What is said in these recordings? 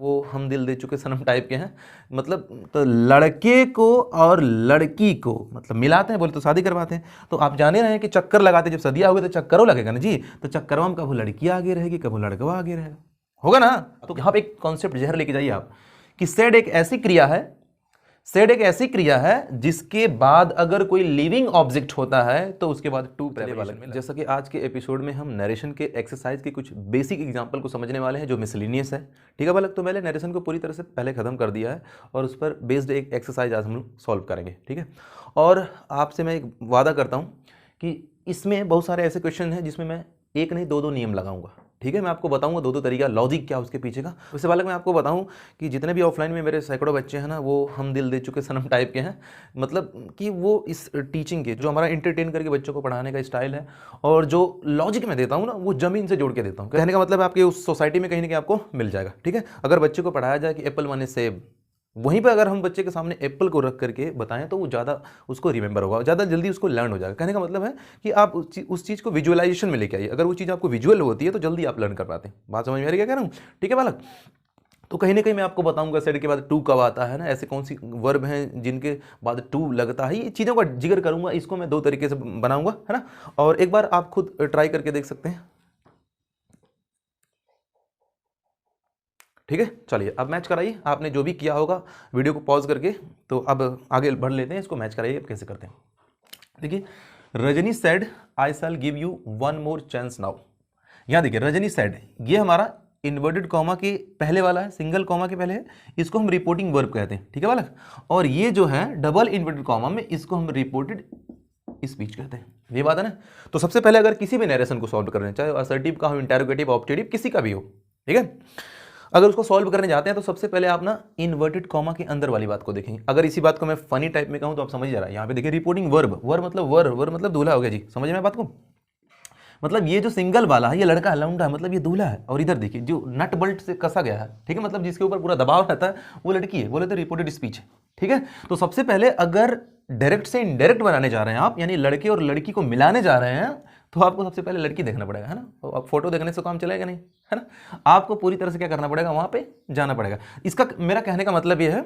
वो हम दिल दे चुके सनम टाइप के हैं। मतलब तो लड़के को और लड़की को मतलब मिलाते हैं, बोले तो शादी करवाते हैं। तो आप जाने रहे हैं कि चक्कर लगाते, जब सदिया होगी तो चक्करों लगेगा ना जी। तो चक्करों में कभी लड़की आगे रहेगी, कभी लड़का आगे रहेगा, होगा ना। तो यहाँ पे एक कॉन्सेप्ट जहर लेके जाइए आप कि सेड एक ऐसी क्रिया है, सेड एक ऐसी क्रिया है जिसके बाद अगर कोई लिविंग ऑब्जेक्ट होता है तो उसके बाद टू प्रेपोजिशन में। जैसा कि आज के एपिसोड में हम नरेशन के एक्सरसाइज के कुछ बेसिक एग्जांपल को समझने वाले हैं जो मिसलिनियस है। ठीक है बालक, तो मैंने नरेशन को पूरी तरह से पहले खत्म कर दिया है और उस पर बेस्ड एक एक्सरसाइज आज हम लोग सॉल्व करेंगे। ठीक है, और आपसे मैं एक वादा करता हूँ कि इसमें बहुत सारे ऐसे क्वेश्चन हैं जिसमें मैं एक नहीं दो नियम लगाऊंगा। ठीक है, मैं आपको बताऊंगा दो तरीका, लॉजिक क्या उसके पीछे का। उससे बालक मैं आपको बताऊं कि जितने भी ऑफलाइन में मेरे सैकड़ों बच्चे हैं ना, वो हम दिल दे चुके सनम टाइप के हैं। मतलब कि वो इस टीचिंग के जो हमारा इंटरटेन करके बच्चों को पढ़ाने का स्टाइल है और जो लॉजिक मैं देता हूँ ना, वो जमीन से जोड़ के देता हूँ। कहने का मतलब आपके उस सोसाइटी में कहीं ना कहीं आपको मिल जाएगा। ठीक है, अगर बच्चे को पढ़ाया जाए कि एप्पल माने सेब, वहीं पर अगर हम बच्चे के सामने एप्पल को रख करके बताएं तो वो ज़्यादा उसको रिमेंबर होगा, ज़्यादा जल्दी उसको लर्न हो जाएगा। कहने का मतलब है कि आप उस चीज़ को विजुअलाइजेशन में लेके आइए। अगर वो चीज़ आपको विजुअल होती है तो जल्दी आप लर्न कर पाते हैं। बात समझ में आ रही है क्या कह रहा हूँ? ठीक है बालक, तो कहीं ना कहीं मैं आपको बताऊंगा सेड के बाद टू कब आता है ना, ऐसे कौन सी वर्ब हैं जिनके बाद टू लगता है, ये चीज़ों का जिक्र करूंगा। इसको मैं दो तरीके से बनाऊंगा, है ना, और एक बार आप खुद ट्राई करके देख सकते हैं। ठीक है, चलिए अब मैच कराइए। आपने जो भी किया होगा वीडियो को पॉज करके, तो अब आगे बढ़ लेते हैं, इसको मैच कराइए। अब कैसे करते हैं देखिए, Rajni said I shall give you one more chance now. यहाँ देखिए रजनी सेड, ये हमारा इन्वर्टेड कॉमा के पहले वाला है, सिंगल कॉमा के पहले है, इसको हम रिपोर्टिंग वर्ब कहते हैं। ठीक है बालक, और ये जो है डबल इन्वर्टेड कॉमा में, इसको हम रिपोर्टेड स्पीच कहते हैं। ये बात है ना। तो सबसे पहले अगर किसी भी नरेशन को सॉल्व कर रहे हैं, चाहे असर्टिव का हो, इंटेरोगेटिव, ऑब्जेक्टिव, किसी का भी हो, ठीक है, अगर उसको सॉल्व करने जाते हैं तो सबसे पहले आप ना इन्वर्टेड कॉमा के अंदर वाली बात को देखेंगे। अगर इसी बात को मैं फनी टाइप में कहूं तो आप समझ जा रहा है। यहाँ पे देखिए रिपोर्टिंग वर्ब, वर्ब मतलब वर मतलब दूल्हा हो गया जी। समझ में बात को? मतलब ये जो सिंगल वाला है ये लड़का है, लौंडा है, मतलब ये दूल्हा है। और इधर देखिए जो नट बल्ट से कसा गया है, ठीक है, मतलब जिसके ऊपर पूरा दबाव रहता है, वो लड़की है, बोले तो रिपोर्टेड स्पीच है। ठीक है, तो सबसे पहले अगर डायरेक्ट से इनडायरेक्ट बनाने जा रहे हैं आप, यानी लड़के और लड़की को मिलाने जा रहे हैं, तो आपको सबसे पहले लड़की देखना पड़ेगा, है ना। तो अब फोटो देखने से काम चलेगा नहीं, है ना। आपको पूरी तरह से क्या करना पड़ेगा, वहां पे जाना पड़ेगा। इसका मेरा कहने का मतलब यह है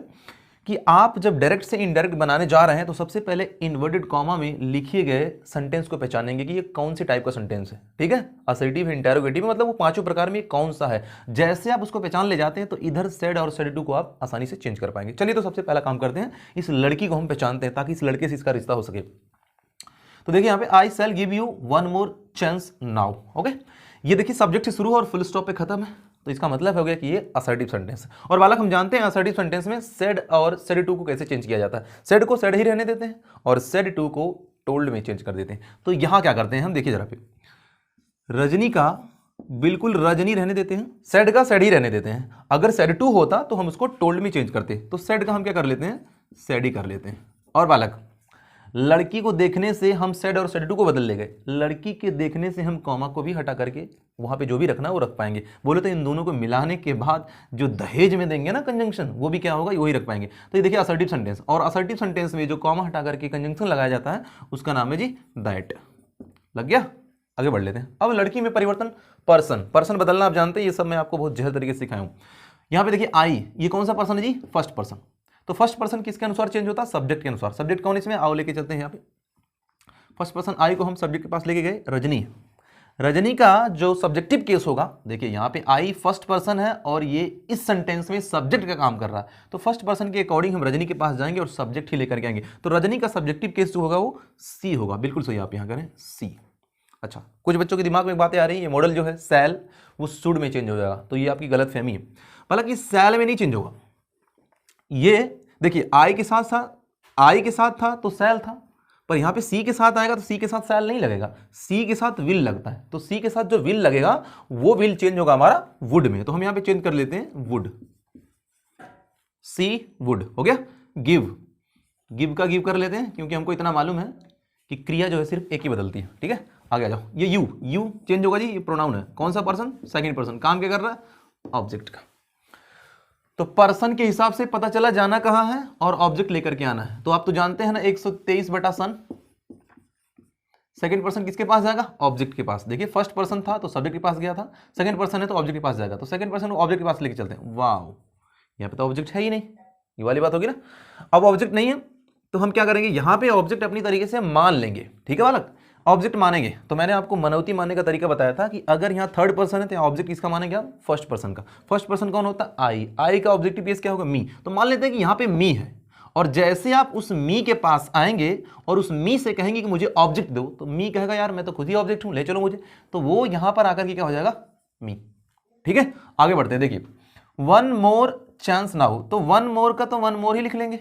कि आप जब डायरेक्ट से इनडायरेक्ट बनाने जा रहे हैं तो सबसे पहले इन्वर्टेड कॉमा में लिखे गए सेंटेंस को पहचानेंगे कि ये कौन सी टाइप का सेंटेंस है। ठीक है, असर्टिव, इंटेरोगेटिव, मतलब वो पांचों प्रकार में कौन सा है। जैसे आप उसको पहचान ले जाते हैं तो इधर सेड और सेड टू को आप आसानी से चेंज कर पाएंगे। चलिए, तो सबसे पहला काम करते हैं, इस लड़की को हम पहचानते हैं ताकि इस लड़के से इसका रिश्ता हो सके। तो देखिए यहाँ पे I shall give you one more chance now. Okay, ये देखिए सब्जेक्ट से शुरू और फुल स्टॉप पे खत्म है, तो इसका मतलब हो गया कि ये असर्टिव सेंटेंस है। और बालक हम जानते हैं असर्टिव सेंटेंस में सेड और सेड टू को कैसे चेंज किया जाता है। सेड को सेड ही रहने देते हैं और सेड टू को टोल्ड में चेंज कर देते हैं। तो यहां क्या करते हैं हम, देखिए जरा पे, रजनी का बिल्कुल रजनी रहने देते हैं, सेड का सेड ही रहने देते हैं। अगर सेड टू होता तो हम उसको टोल्ड में चेंज करते, तो सेड का हम क्या कर लेते हैं, सेड ही कर लेते हैं। और बालक लड़की को देखने से हम सेड और सेड टू को बदल ले गए, लड़की के देखने से हम कॉमा को भी हटा करके वहां पे जो भी रखना है वो रख पाएंगे। बोले तो इन दोनों को मिलाने के बाद जो दहेज में देंगे ना कंजंक्शन, वो भी क्या होगा, वही रख पाएंगे। तो ये देखिए असर्टिव सेंटेंस, और असर्टिव सेंटेंस में जो कॉमा हटा करके कंजंक्शन लगाया जाता है उसका नाम है जी दैट। लग गया? आगे बढ़ लेते हैं। अब लड़की में परिवर्तन, पर्सन, पर्सन बदलना आप जानते हैं, ये सब मैं आपको बहुत जहर तरीके से सिखाया हूं। यहां पे देखिए आई, ये कौन सा पर्सन है जी, फर्स्ट पर्सन। तो फर्स्ट पर्सन किसके अनुसार चेंज होता है, सब्जेक्ट के अनुसार। सब्जेक्ट कौन इसमें, आओ लेके चलते हैं यहाँ पे। फर्स्ट पर्सन आई को हम सब्जेक्ट के पास लेके गए, रजनी। रजनी का जो सब्जेक्टिव केस होगा, देखिए यहाँ पे आई फर्स्ट पर्सन है और ये इस सेंटेंस में सब्जेक्ट का काम कर रहा है, तो फर्स्ट पर्सन के अकॉर्डिंग हम रजनी के पास जाएंगे और सब्जेक्ट ही लेकर के आएंगे। तो रजनी का सब्जेक्टिव केस जो होगा वो सी होगा। बिल्कुल सही, आप यहाँ करें सी। अच्छा, कुछ बच्चों के दिमाग में बातें आ रही है, ये मॉडल जो है सैल वो शुड में चेंज हो जाएगा, तो ये आपकी गलत फहमी है। हालांकि सैल में नहीं चेंज होगा। ये देखिए आई के साथ था, आई के साथ था तो सैल था, पर यहां पे सी के साथ आएगा तो सी के साथ सैल नहीं लगेगा, सी के साथ विल लगता है। तो सी के साथ जो विल लगेगा वो विल चेंज होगा हमारा वुड में, तो हम यहां पे चेंज कर लेते हैं वुड, सी वुड हो गया। गिव, गिव का गिव कर लेते हैं क्योंकि हमको इतना मालूम है कि क्रिया जो है सिर्फ एक ही बदलती है। ठीक है, आगे आ जाओ। ये यू, यू चेंज होगा जी, ये प्रोनाउन है, कौन सा पर्सन, सेकंड पर्सन, काम क्या कर रहा है, ऑब्जेक्ट का। तो पर्सन के हिसाब से पता चला जाना कहां है और ऑब्जेक्ट लेकर के आना है। तो आप तो जानते हैं ना 123 बटा सन, सेकंड पर्सन किसके पास जाएगा, ऑब्जेक्ट के पास। देखिए फर्स्ट पर्सन था तो सब्जेक्ट के पास गया था, सेकंड पर्सन है तो ऑब्जेक्ट के पास जाएगा, तो सेकंड पर्सन को ऑब्जेक्ट के पास लेके चलते हैं। वाओ, यहाँ पे तो ऑब्जेक्ट है ही नहीं, ये वाली बात होगी ना। अब ऑब्जेक्ट नहीं है तो हम क्या करेंगे, यहाँ पे ऑब्जेक्ट अपनी तरीके से मान लेंगे, ठीक है बालक, ऑब्जेक्ट मानेंगे। तो मैंने आपको मनौती मानने का तरीका बताया था कि अगर यहाँ थर्ड पर्सन है तो यहाँ ऑब्जेक्ट किसका मानेंगे आप, फर्स्ट पर्सन का। फर्स्ट पर्सन कौन होता है, आई का ऑब्जेक्टिव केस क्या होगा, मी। तो मान लेते हैं कि यहाँ पे मी है, और जैसे आप उस मी के पास आएंगे और उस मी से कहेंगे कि मुझे ऑब्जेक्ट दो, तो मी कहेगा यार मैं तो खुद ही ऑब्जेक्ट हूं, ले चलो मुझे। तो वो यहां पर आकर के क्या हो जाएगा, मी। ठीक है, आगे बढ़ते हैं। देखिए वन मोर चांस नाउ, तो वन मोर का तो वन मोर ही लिख लेंगे,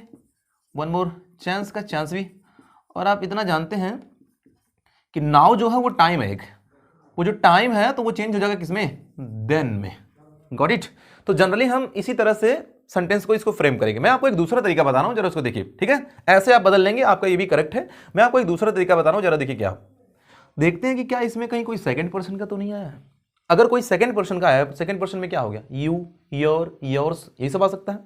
वन मोर चांस का चांस भी। और आप इतना जानते हैं कि नाउ जो है वो टाइम है एक, वो जो टाइम है तो वो चेंज हो जाएगा किसमें, देन में। Got it. तो जनरली हम इसी तरह से सेंटेंस को इसको फ्रेम करेंगे। मैं आपको एक दूसरा तरीका बता रहा हूं, जरा उसको देखिए। ठीक है, ऐसे आप बदल लेंगे, आपका ये भी करेक्ट है। मैं आपको एक दूसरा तरीका बता रहा हूं, जरा देखिए क्या। देखते हैं कि क्या इसमें कहीं कोई सेकंड पर्सन का तो नहीं आया है। अगर कोई सेकंड पर्सन का आया, सेकंड पर्सन में क्या हो गया, यू, योर, योर्स, ये सब आ सकता है।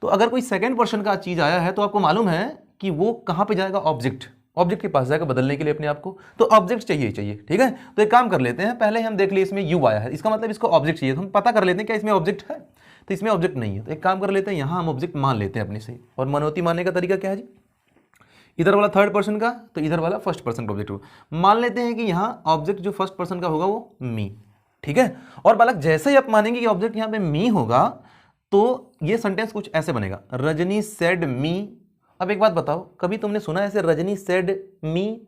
तो अगर कोई सेकंड पर्सन का चीज आया है तो आपको मालूम है कि वो कहां पे जाएगा, ऑब्जेक्ट, ऑब्जेक्ट के पास जाएगा बदलने के लिए अपने आप को। तो ऑब्जेक्ट चाहिए चाहिए। ठीक है, तो एक काम कर लेते हैं, पहले हम देख लिए इसमें यू आया है, इसका मतलब इसको ऑब्जेक्ट चाहिए। तो हम पता कर लेते हैं क्या इसमें ऑब्जेक्ट है, तो इसमें ऑब्जेक्ट नहीं है। तो एक काम कर लेते हैं, यहां हम ऑब्जेक्ट मान लेते हैं अपने से। और मनौती मानने का तरीका क्या है जी, इधर वाला थर्ड पर्सन का तो इधर वाला फर्स्ट पर्सन का ऑब्जेक्ट होगा। मान लेते हैं कि यहाँ ऑब्जेक्ट जो फर्स्ट पर्सन का होगा वो मी। ठीक है, और बालक जैसे ही आप मानेंगे कि ऑब्जेक्ट यहाँ पे मी होगा तो ये सेंटेंस कुछ ऐसे बनेगा, रजनी सेड मी। अब एक बात बताओ, कभी तुमने सुना ऐसे रजनी सेड मी?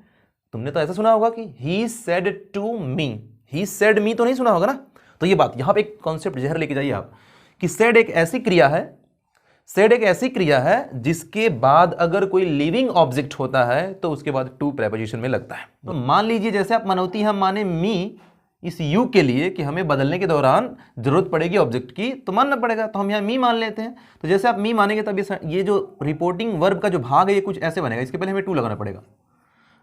तुमने तो ऐसा सुना होगा कि he said to me, he said me तो नहीं सुना होगा ना। तो ये बात यहाँ पे एक कॉन्सेप्ट जहर लेके जाइए आप, कि सेड एक ऐसी क्रिया है, सेड एक ऐसी क्रिया है जिसके बाद अगर कोई लिविंग ऑब्जेक्ट होता है तो उसके बाद टू प्रेपोजिशन में लगता है। तो मान लीजिए जैसे आप मनौती हम माने मी इस यू के लिए कि हमें बदलने के दौरान जरूरत पड़ेगी ऑब्जेक्ट की, तो मानना पड़ेगा, तो हम यहाँ मी मान लेते हैं। तो जैसे आप मी मानेंगे तब ये जो रिपोर्टिंग वर्ब का जो भाग है ये कुछ ऐसे बनेगा। इसके पहले हमें टू लगाना पड़ेगा,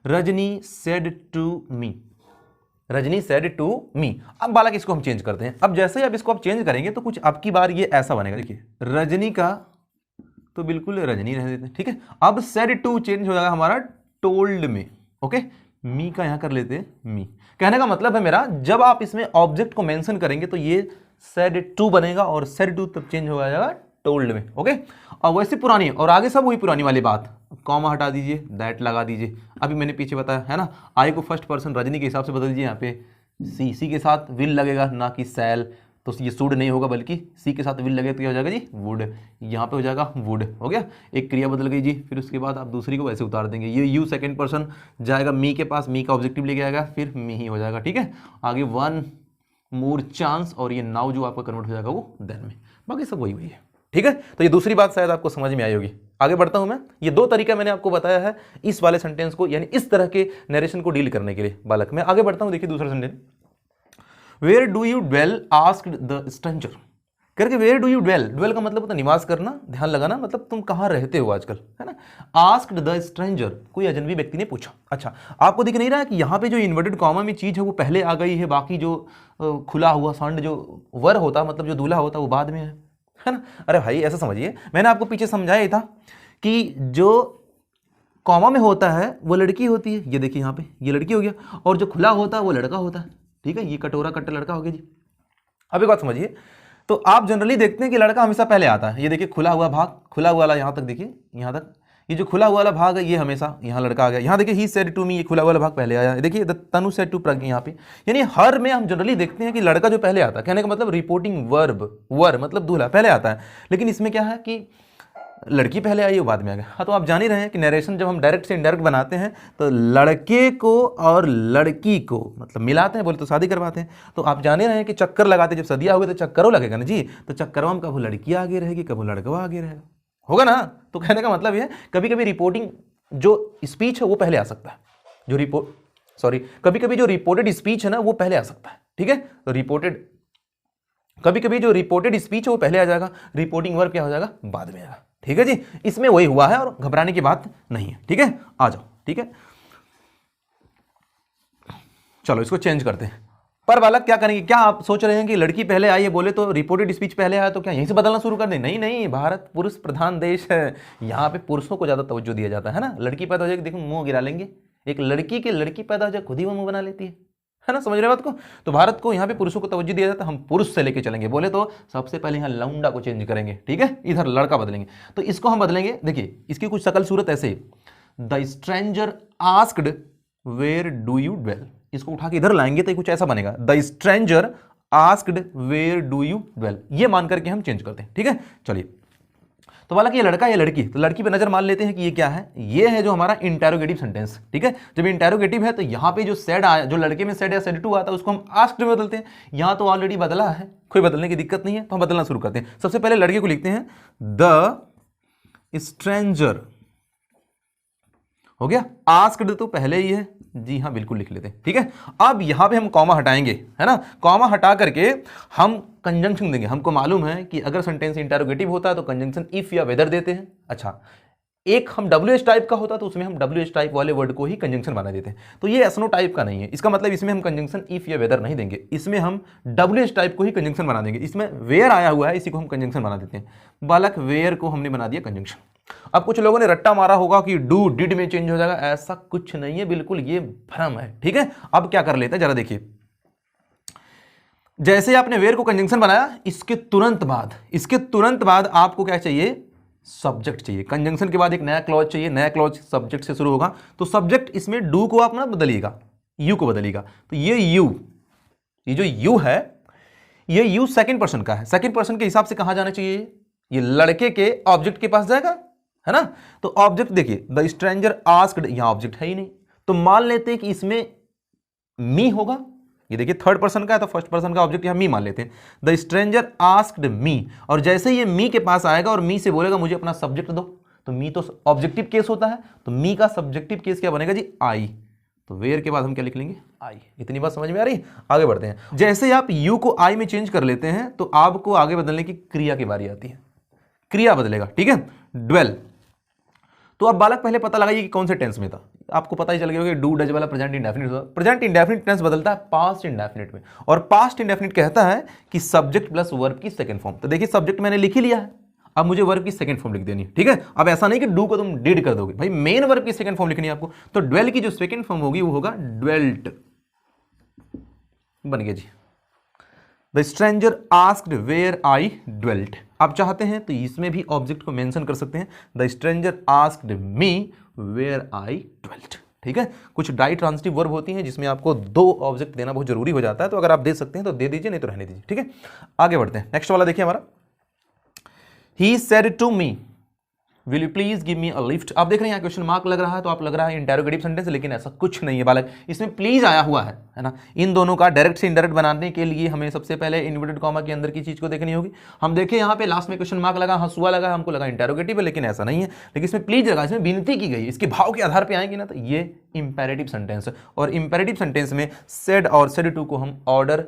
Rajni said to me, Rajni said to me. अब बालक इसको हम चेंज करते हैं। अब जैसे ही आप इसको आप चेंज करेंगे तो कुछ अब की बार ये ऐसा बनेगा। देखिए रजनी का तो बिल्कुल रजनी रह देते हैं। ठीक है, अब सेड टू चेंज हो जाएगा हमारा टोल्ड में। ओके, मी का यहां कर लेते हैं मी। कहने का मतलब है मेरा, जब आप इसमें ऑब्जेक्ट को मेंशन करेंगे तो ये सेड टू बनेगा और सेड टू तब चेंज हो जाएगा टोल्ड में। ओके, और वैसे पुरानी और आगे सब वही पुरानी वाली बात, कॉमा हटा दीजिए, दैट लगा दीजिए। अभी मैंने पीछे बताया है ना, आई को फर्स्ट पर्सन रजनी के हिसाब से बदल दीजिए। यहाँ पे सी के साथ विल लगेगा ना कि सैल, तो ये शुड नहीं होगा बल्कि सी के साथ विल लगे तो क्या हो जाएगा जी, वुड। यहाँ पे हो जाएगा वुड। हो गया, एक क्रिया बदल गई जी। फिर उसके बाद आप दूसरी को वैसे उतार देंगे, ये यू सेकंड पर्सन जाएगा मी के पास, मी का ऑब्जेक्टिव लेके आएगा, फिर मी ही हो जाएगा। ठीक है, आगे वन मोर चांस, और ये नाउ जो आपका कन्वर्ट हो जाएगा वो देन में। बाकी सब वही है। ठीक है, तो ये दूसरी बात शायद आपको समझ में आई होगी। आगे बढ़ता हूं मैं। ये दो तरीका मैंने आपको बताया है इस वाले सेंटेंस को, यानी इस तरह के नरेशन को डील करने के लिए। बालक मैं आगे बढ़ता हूं, देखिए दूसरा sentence, where do you dwell asked the stranger करके। Where do you dwell, dwell का मतलब होता है निवास करना, ध्यान लगाना, मतलब तुम कहाँ रहते हो आजकल, है ना। आस्क्ड द स्ट्रेंजर, कोई अजनबी व्यक्ति ने पूछा। अच्छा, आपको दिख नहीं रहा है कि यहाँ पे जो इन्वर्टेड कॉमा में चीज है वो पहले आ गई है, बाकी जो खुला हुआ सांड जो वर होता मतलब जो दूल्हा होता वो बाद में है ना। अरे भाई ऐसा समझिए, मैंने आपको पीछे समझाया था कि जो कॉमा में होता है वो लड़की होती है, ये देखिए यहाँ पे ये लड़की हो गया, और जो खुला होता है वो लड़का होता है। ठीक है, ये कटोरा कट्टा लड़का हो गया जी। अब एक बात समझिए, तो आप जनरली देखते हैं कि लड़का हमेशा पहले आता है। ये देखिए खुला हुआ भाग, खुला हुआ वाला यहाँ तक, देखिए यहाँ तक, ये जो खुला हुआ वाला भाग है ये हमेशा यहाँ लड़का आ गया। यहाँ देखिए ही सेड टू मी, ये खुला वाला भाग पहले आया। देखिए तनु सेड टू प्रज्ञा, यहाँ पे यानी हर में हम जनरली देखते हैं कि लड़का जो पहले आता है, कहने का मतलब रिपोर्टिंग वर्ब, वर मतलब दूल्हा पहले आता है। लेकिन इसमें क्या है कि लड़की पहले आई वो बाद में आ गया। हाँ, तो आप जान ही रहे हैं कि नरेशन जब हम डायरेक्ट से इनडायरेक्ट बनाते हैं तो लड़के को और लड़की को मतलब मिलाते हैं, बोले तो शादी करवाते हैं। तो आप जान ही रहे हैं कि चक्कर लगाते जब सदिया हुए तो चक्करों लगेगा ना जी। तो चक्करों में कभी लड़की आगे रहेगी, कभी लड़का आगे रहेगा, होगा ना। तो कहने का मतलब ये कभी कभी रिपोर्टिंग जो स्पीच है वो पहले आ सकता है, जो कभी कभी जो रिपोर्टेड स्पीच है ना वो पहले आ सकता है। ठीक है, तो रिपोर्टेड, कभी कभी जो रिपोर्टेड स्पीच है वो पहले आ जाएगा, रिपोर्टिंग वर्ब क्या हो जाएगा, बाद में आएगा। ठीक है जी, इसमें वही हुआ है और घबराने की बात नहीं है। ठीक है, आ जाओ। ठीक है, चलो इसको चेंज करते हैं। पर बालक क्या करेंगे, क्या आप सोच रहे हैं कि लड़की पहले आई है बोले तो रिपोर्टेड स्पीच पहले आया तो क्या यहीं से बदलना शुरू कर दें? नहीं नहीं, भारत पुरुष प्रधान देश है, यहाँ पे पुरुषों को ज्यादा तवज्जो दिया जाता है ना। लड़की पैदा हो जाएगी, देखो मुंह गिरा लेंगे। एक लड़की पैदा हो जाए खुद ही वो मुंह बना लेती है। है ना, समझ रहे बात को। तो भारत को यहाँ पे पुरुषों को तवज्जो दिया जाता है, हम पुरुष से लेके चलेंगे। बोले तो सबसे पहले यहाँ लौंडा को चेंज करेंगे, ठीक है, इधर लड़का बदलेंगे। तो इसको हम बदलेंगे, देखिए इसकी कुछ शकल सूरत ऐसे, the stranger asked where do you dwell, इसको उठा के इधर लाएंगे तो कुछ ऐसा बनेगा, the stranger asked where do you dwell, ये मान करके हम चेंज करते हैं, ठीक है। चलिए, तो वाला कि ये लड़का, ये लड़की, तो लड़की पे नजर मान लेते हैं कि ये क्या है, ये है जो हमारा इंटेरोगेटिव सेंटेंस, ठीक है। जब इंटेरोगेटिव है तो यहाँ पे जो सेड आया, जो लड़के में सेड या सेड टू आता है उसको हम आस्क्ड में बदलते हैं। यहाँ तो ऑलरेडी बदला है, कोई बदलने की दिक्कत नहीं है, तो हम बदलना शुरू करते हैं। सबसे पहले लड़के को लिखते हैं द स्ट्रेंजर, हो गया। आस्क्ड तो पहले ही है, जी हाँ बिल्कुल लिख लेते हैं, ठीक है। अब यहां पे हम कॉमा हटाएंगे, है ना, कॉमा हटा करके हम कंजंक्शन देंगे। हमको मालूम है कि अगर सेंटेंस इंटरोगेटिव होता है तो कंजंक्शन इफ या वेदर देते हैं। अच्छा, एक हम WH टाइप का होता तो उसमें हम WH टाइप वाले वर्ड को ही कंजंक्शन बना देते हैं। तो ये एसनो टाइप का नहीं है, इसका मतलब इसमें हम कंजंक्शन इफ या वेदर नहीं देंगे, इसमें हम WH टाइप को ही कंजंक्शन बना देंगे। इसमें वेयर आया हुआ है, इसी को हम कंजंक्शन बना देते हैं। बालक वेयर को हमने बना दिया कंजंक्शन। अब कुछ लोगों ने रट्टा मारा होगा कि डू डिड में चेंज हो जाएगा, ऐसा कुछ नहीं है, बिल्कुल ये भ्रम है, ठीक है। अब क्या कर लेते हैं जरा देखिए, जैसे आपने वेयर को कंजंक्शन बनाया, इसके तुरंत बाद आपको क्या चाहिए, सब्जेक्ट चाहिए। कंजंक्शन के बाद एक नया क्लॉज चाहिए, नया क्लॉज सब्जेक्ट से शुरू होगा। तो सब्जेक्ट इसमें डू को आप ना बदलिएगा, यू को बदलिएगा। तो ये जो यू है, ये यू सेकंड पर्सन का है, सेकंड पर्सन के हिसाब से कहां जाना चाहिए, ये लड़के के ऑब्जेक्ट के पास जाएगा, है ना। तो ऑब्जेक्ट देखिए, द स्ट्रेंजर आस्क्ड, यहां ऑब्जेक्ट है ही नहीं, तो मान लेते हैं कि इसमें मी होगा। ये देखिए थर्ड पर्सन का है तो फर्स्ट पर्सन का ऑब्जेक्ट यहां मी मान लेते हैं। द स्ट्रेंजर आस्क्ड मी, और जैसे ये मी के पास आएगा और मी से बोलेगा मुझे अपना सब्जेक्ट दो, तो मी तो ऑब्जेक्टिव केस होता है, तो मी का सब्जेक्टिव केस क्या बनेगा जी, आई। तो वेयर के बाद हम क्या लिख लेंगे, आई। इतनी बात समझ में आ रही है, आगे बढ़ते हैं। जैसे आप यू को आई में चेंज कर लेते हैं तो आपको आगे बदलने की क्रिया की बारी आती है, क्रिया बदलेगा, ठीक है। ड्वेल, तो अब बालक पहले पता लगाइए कि कौन से टेंस में था, आपको पता ही चल गया कि डू डज वाला प्रेजेंट इंडेफिनिट होता है। प्रेजेंट इंडेफिनिट टेंस बदलता है पास्ट इंडेफिनिट में, और पास्ट इंडेफिनिट कहता है कि सब्जेक्ट प्लस वर्ब की सेकंड फॉर्म। तो देखिए सब्जेक्ट मैंने लिख ही लिया है, अब मुझे वर्ब की सेकंड फॉर्म लिख देनी है, ठीक है। अब ऐसा नहीं कि डू को तुम डिड कर दोगे, भाई मेन वर्ब की सेकंड फॉर्म लिखनी है आपको। तो ड्वेल की जो सेकंड फॉर्म होगी वो होगा ड्वेल्ट, बन गया जी। The stranger asked where I dwelt. आप चाहते हैं तो इसमें भी ऑब्जेक्ट को मेंशन कर सकते हैं, the stranger asked me where I dwelt, ठीक है। कुछ डाई ट्रांजिटिव वर्ब होती हैं जिसमें आपको दो ऑब्जेक्ट देना बहुत जरूरी हो जाता है, तो अगर आप दे सकते हैं तो दे दीजिए, नहीं तो रहने दीजिए, ठीक है। आगे बढ़ते हैं, नेक्स्ट वाला देखिए हमारा, he said to me will you please give me a lift. आप देख रहे हैं यहाँ क्वेश्चन मार्क लग रहा है, तो आप लग रहा है इंटेरोगेटिव सेंटेंस, लेकिन ऐसा कुछ नहीं है बालक, इसमें प्लीज आया हुआ है ना। इन दोनों का डायरेक्ट से इनडायरेक्ट बनाने के लिए हमें सबसे पहले इन्वर्टेड कॉमा के अंदर की चीज को देखनी होगी। हम देखें यहाँ पे लास्ट में क्वेश्चन मार्क लगा, हंसुआ लगा, हमको लगा इंटेरोगेटिव है, लेकिन ऐसा नहीं है। लेकिन इसमें प्लीज लगा, इसमें विनती की गई, इसके भाव के आधार पर आएंगे ना, तो ये इंपेरेटिव सेंटेंस है। और इंपेरेटिव सेंटेंस में सेड और सेड टू को हम ऑर्डर,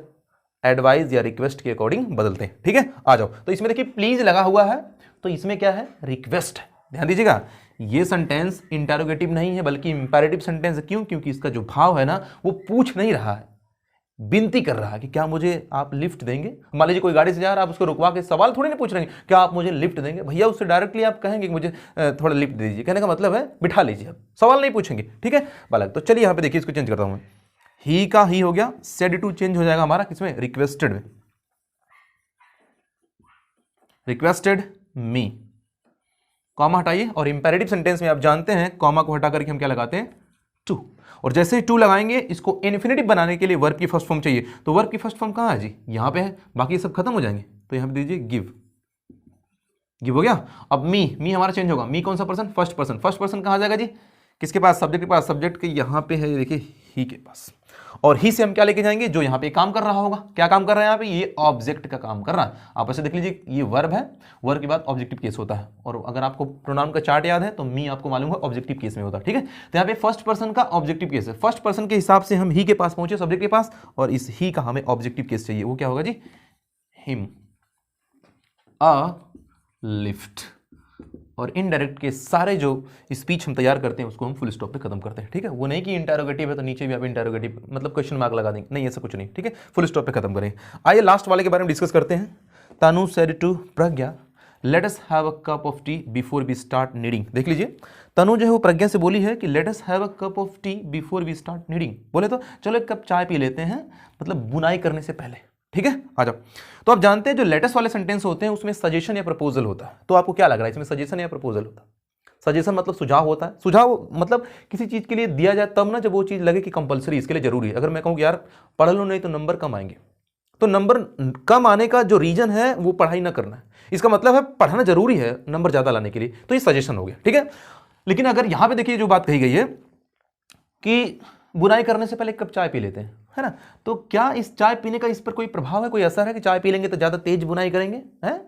एडवाइस या रिक्वेस्ट के अकॉर्डिंग बदलते हैं, ठीक है। आ जाओ, तो इसमें देखिए प्लीज लगा हुआ है, तो इसमें क्या है, रिक्वेस्ट है। ध्यान दीजिएगा, ये सेंटेंस इंटेरोगेटिव नहीं है बल्कि इंपेरेटिव सेंटेंस है। क्यों? क्योंकि इसका जो भाव है ना वो पूछ नहीं रहा है, विनती कर रहा है कि क्या मुझे आप लिफ्ट देंगे। मान लीजिए कोई गाड़ी से जा रहा है, आप उसको रुकवा के सवाल थोड़ी ना पूछ रहे हैं क्या आप मुझे लिफ्ट देंगे, भैया उससे डायरेक्टली आप कहेंगे कि मुझे थोड़ा लिफ्ट दे दीजिए, कहने का मतलब है बिठा लीजिए, आप सवाल नहीं पूछेंगे, ठीक है बालक। तो चलिए यहाँ पे देखिए, इसको चेंज करता हूं मैं, ही का ही हो गया, सेड टू चेंज हो जाएगा हमारा किसमें, रिक्वेस्टेड में, रिक्वेस्टेड मी, कॉमा हटाइए। और इंपेरेटिव सेंटेंस में आप जानते हैं कॉमा को हटा करके हम क्या लगाते हैं, टू। और जैसे ही टू लगाएंगे, इसको इन्फिनेटिव बनाने के लिए वर्ब की फर्स्ट फॉर्म चाहिए, तो वर्ब की फर्स्ट फॉर्म कहाँ है जी, यहाँ पे है, बाकी सब खत्म हो जाएंगे। तो यहाँ पे दीजिए गिव, गिव हो गया। अब मी हमारा चेंज होगा, मी कौन सा person, first person. First person कहाँ जाएगा जी, किसके पास, सब्जेक्ट के पास, सब्जेक्ट के यहाँ पे है देखिए ही के पास। और ही से हम क्या लेके जाएंगे, जो यहाँ पे काम कर रहा होगा। क्या काम कर रहा है यहाँ पे, ये ऑब्जेक्ट का काम कर रहा है। आप ऐसे देख लीजिए, ये वर्ब है, वर्ब के बाद ऑब्जेक्टिव केस होता है। और अगर आपको प्रोनाउन का चार्ट याद है तो मी आपको मालूम है ऑब्जेक्टिव केस में होता है, ठीक है। तो यहाँ पे फर्स्ट पर्सन का ऑब्जेक्टिव केस है, फर्स्ट पर्सन के हिसाब से हम ही के पास पहुंचे, सब्जेक्ट के पास, और इस ही का हमें ऑब्जेक्टिव केस चाहिए, वो क्या होगा जी, हिम अ लिफ्ट। और इनडायरेक्ट के सारे जो स्पीच हम तैयार करते हैं उसको हम फुल स्टॉप पे खत्म करते हैं, ठीक है। वो नहीं कि इंटेरोगेटिव है तो नीचे भी आप इंटेरोगेटिव मतलब क्वेश्चन मार्क लगा देंगे, नहीं ऐसा कुछ नहीं, ठीक है। फुल स्टॉप पे खत्म करें। आइए लास्ट वाले के बारे में डिस्कस करते हैं। Tanu said to Pragya let us have a cup of tea before we start needing. देख लीजिए, तनु जो है वो प्रज्ञा से बोली है कि let us have a cup of tea before we start needing. बोले तो चलो एक कप चाय पी लेते हैं, मतलब बुनाई करने से पहले। ठीक है, आ जाओ। तो आप जानते हैं जो लेटेस्ट वाले सेंटेंस होते हैं उसमें सजेशन या प्रपोजल होता है। तो आपको क्या लग रहा है इसमें सजेशन या प्रपोजल होता है? सजेशन मतलब सुझाव होता है। सुझाव मतलब किसी चीज के लिए दिया जाए तब ना जब वो चीज लगे कि कंपलसरी इसके लिए जरूरी है। अगर मैं कहूँ कि यार पढ़ लो नहीं तो नंबर कम आएंगे, तो नंबर कम आने का जो रीजन है वो पढ़ाई ना करना है, इसका मतलब है पढ़ना जरूरी है नंबर ज्यादा लाने के लिए, तो ये सजेशन हो गया। ठीक है, लेकिन अगर यहां पे देखिए जो बात कही गई है कि बुनाई करने से पहले एक कप चाय पी लेते हैं, है ना, तो क्या इस चाय पीने का इस पर कोई प्रभाव है, कोई असर है कि चाय पी लेंगे तो ज्यादा तेज बुनाई करेंगे? है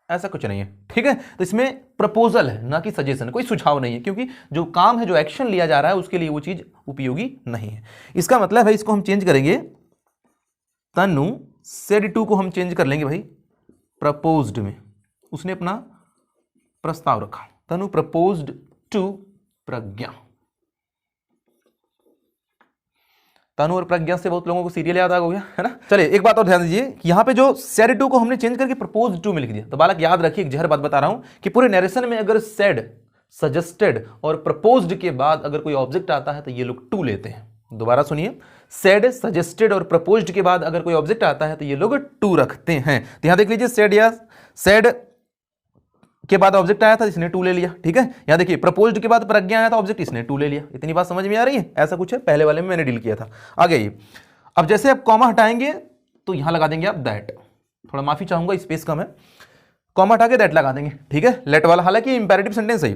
ऐसा कुछ नहीं है। ठीक है, तो इसमें प्रपोजल है ना कि सजेशन, कोई सुझाव नहीं है, क्योंकि जो काम है जो एक्शन लिया जा रहा है उसके लिए वो चीज उपयोगी नहीं है। इसका मतलब है इसको हम चेंज करेंगे, तनु सेड टू को हम चेंज कर लेंगे भाई प्रपोज्ड में। उसने अपना प्रस्ताव रखा, तनु प्रपोज्ड टू प्रज्ञा। तनु और प्रज्ञा से बहुत लोगों को सीरियल याद आ गया, है ना। चलिए एक बात और ध्यान दीजिए कि यहाँ पे जो सेड टू को हमने चेंज करके प्रपोज टू में लिख दिया। तो बालक याद रखिए, एक जहर बात बता रहा हूं कि पूरे नरेशन में अगर सेड, सजेस्टेड और प्रपोज्ड के बाद अगर कोई ऑब्जेक्ट आता है तो ये लोग टू लेते हैं। दोबारा सुनिए, सेड, सजेस्टेड और प्रपोज्ड के बाद अगर कोई ऑब्जेक्ट आता है तो ये लोग टू रखते हैं। तो यहां देख लीजिए, सेड या सेड के बाद ऑब्जेक्ट आया था, इसने टू ले लिया। ठीक है, यहां देखिए प्रपोज्ड के बाद प्रज्ञा आया था, ऑब्जेक्ट इसने टू ले लिया। इतनी बात समझ में आ रही है? ऐसा कुछ है, पहले वाले में मैंने डील किया था। आगे ये अब जैसे आप कॉमा हटाएंगे तो यहां लगा देंगे आप दैट। थोड़ा माफी चाहूंगा, स्पेस कम है, कॉमा हटा के दैट लगा देंगे। ठीक है, लेट वाला, हालांकि इंपेरेटिव सेंटेंस है,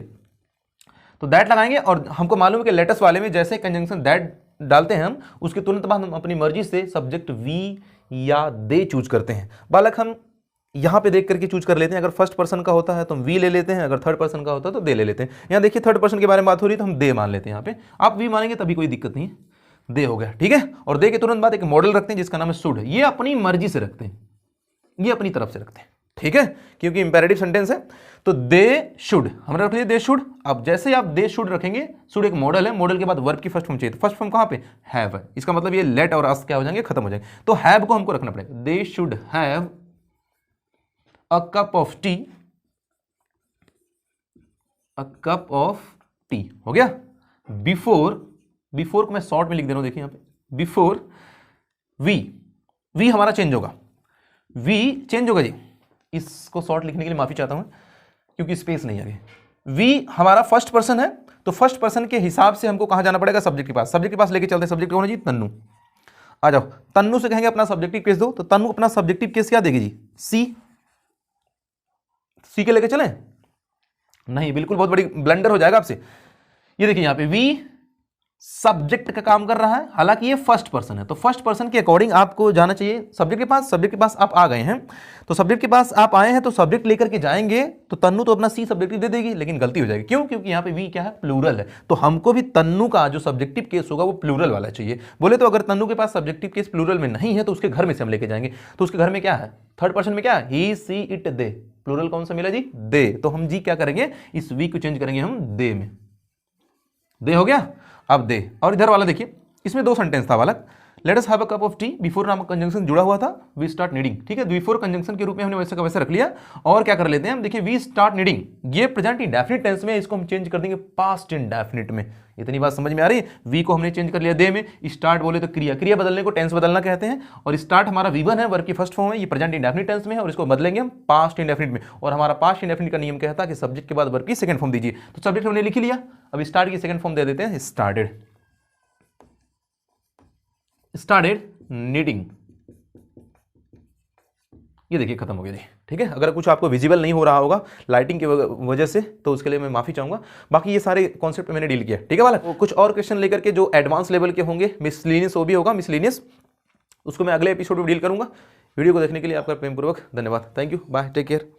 तो दैट लगाएंगे। और हमको मालूम है कि लेटेस्ट वाले में जैसे कंजंक्शन दैट डालते हैं हम, उसके तुरंत बाद हम अपनी मर्जी से सब्जेक्ट वी या दे चूज करते हैं। बालक हम यहां पे देख करके चूज कर लेते हैं। अगर फर्स्ट पर्सन का होता है तो हम वी ले लेते हैं, अगर थर्ड पर्सन का होता है तो दे ले लेते हैं। यहां देखिए थर्ड पर्सन के बारे में बात हो रही है तो हम दे मान लेते हैं। यहां पे आप वी मानेंगे तभी कोई दिक्कत नहीं है, दे हो गया। ठीक है, और दे के तुरंत बाद एक मॉडल रखते हैं जिसका नाम है शुड। ये अपनी मर्जी से रखते हैं, ये अपनी तरफ से रखते हैं। ठीक है, क्योंकि इंपेरेटिव सेंटेंस है तो दे शुड हमने रख लिया, दे शुड। अब जैसे आप दे शुड रखेंगे, शुड एक मॉडल है, मॉडल के बाद वर्ब की फर्स्ट फॉर्म चाहिए, तो फर्स्ट फॉर्म कहां पे? हैव है। इसका मतलब ये लेट और अस क्या हो जाएंगे? खत्म हो जाएंगे। तो हैव को हमको रखना पड़ेगा, they should have a cup of T, a cup of T हो गया। बिफोर, बिफोर को मैं शॉर्ट में लिख दे रहा हूं, देखिए यहां पे बिफोर वी, वी हमारा चेंज होगा, वी चेंज होगा जी। इसको शॉर्ट लिखने के लिए माफी चाहता हूं क्योंकि स्पेस नहीं है। वी हमारा फर्स्ट पर्सन है, तो फर्स्ट पर्सन के हिसाब से हमको कहां जाना पड़ेगा? सब्जेक्ट के पास। सब्जेक्ट के पास लेके चलते हैं। सब्जेक्ट कौन है जी? तन्नू। आ जाओ, तन्नू से कहेंगे अपना सब्जेक्टिव केस दो, तो तन्नू अपना सब्जेक्टिव केस क्या देगी जी? सी। सी के लेके चले? नहीं, बिल्कुल बहुत बड़ी ब्लंडर हो जाएगा आपसे। ये देखिए यहां पे वी सब्जेक्ट का काम कर रहा है, हालांकि ये फर्स्ट पर्सन है, तो फर्स्ट पर्सन के अकॉर्डिंग आपको जाना चाहिए सब्जेक्ट के पास। सब्जेक्ट के पास आप आ गए हैं, तो सब्जेक्ट के पास आप आए हैं तो सब्जेक्ट लेकर के जाएंगे, तो तन्नू तो अपना सी सब्जेक्टिव दे देगी, लेकिन गलती हो जाएगी। क्यों? क्योंकि यहाँ पे वी क्या है? प्लूरल है, तो हमको भी तन्नू का जो सब्जेक्टिव केस होगा वो प्लूरल वाला चाहिए। बोले तो अगर तन्नू के पास सब्जेक्टिव केस प्लूरल में नहीं है तो उसके घर में से हम लेके जाएंगे, तो उसके घर में क्या है? थर्ड पर्सन में क्या है? ही, सी, इट, दे। प्लूरल कौन सा मिला जी? दे। तो हम जी क्या करेंगे? इस वी को चेंज करेंगे हम दे में। दे हो गया, अब दे। और इधर वाला देखिए, इसमें दो सेंटेंस था बालक, late us have a cup of tea, before नामक कंजंक्शन जुड़ा हुआ था, वी स्टार्ट नीडिंग। ठीक है, बिफोर कंजंक्शन के रूप में हमने वैसे का वैसे रख लिया। और क्या कर लेते हैं हम, देखिए वी स्टार्ट नीडिंग, ये प्रेजेंट इंडेफिनिट टेंस में, इसको हम चेंज कर देंगे पास्ट इंडेफिनिट में। इतनी बात समझ में आ रही है? वी को हमने चेंज कर लिया दे में। स्टार्ट बोले तो क्रिया, क्रिया बदलने को टेंस बदलना कहते हैं, और स्टार्ट हमारा V1 है, वर्ब की फर्स्ट फॉर्म है, ये प्रेजेंट इंडेफिनिट टेंस में है, और इसको बदलेंगे हम पास्ट इंडेफिनिट में। और हमारा पास्ट इंडेफिनिट का नियम कहता है कि सब्जेक्ट के बाद वर्ब की सेकंड फॉर्म दीजिए, तो सब्जेक्ट हमने लिख लिया, अब स्टार्ट की सेकंड फॉर्म दे देते हैं स्टार्टेड, स्टार्टेड नीडिंग। ये देखिए खत्म हो गया जी। ठीक है, अगर कुछ आपको विजिबल नहीं हो रहा होगा लाइटिंग की वजह से तो उसके लिए मैं माफी चाहूंगा। बाकी ये सारे कॉन्सेप्ट मैंने डील किया। ठीक है बालक, कुछ और क्वेश्चन लेकर के जो एडवांस लेवल के होंगे, मिसलिनियस वो भी होगा, मिसलिनियस, उसको मैं अगले एपिसोड में डील करूंगा। वीडियो को देखने के लिए आपका प्रेमपूर्वक धन्यवाद। Thank you, bye, take care.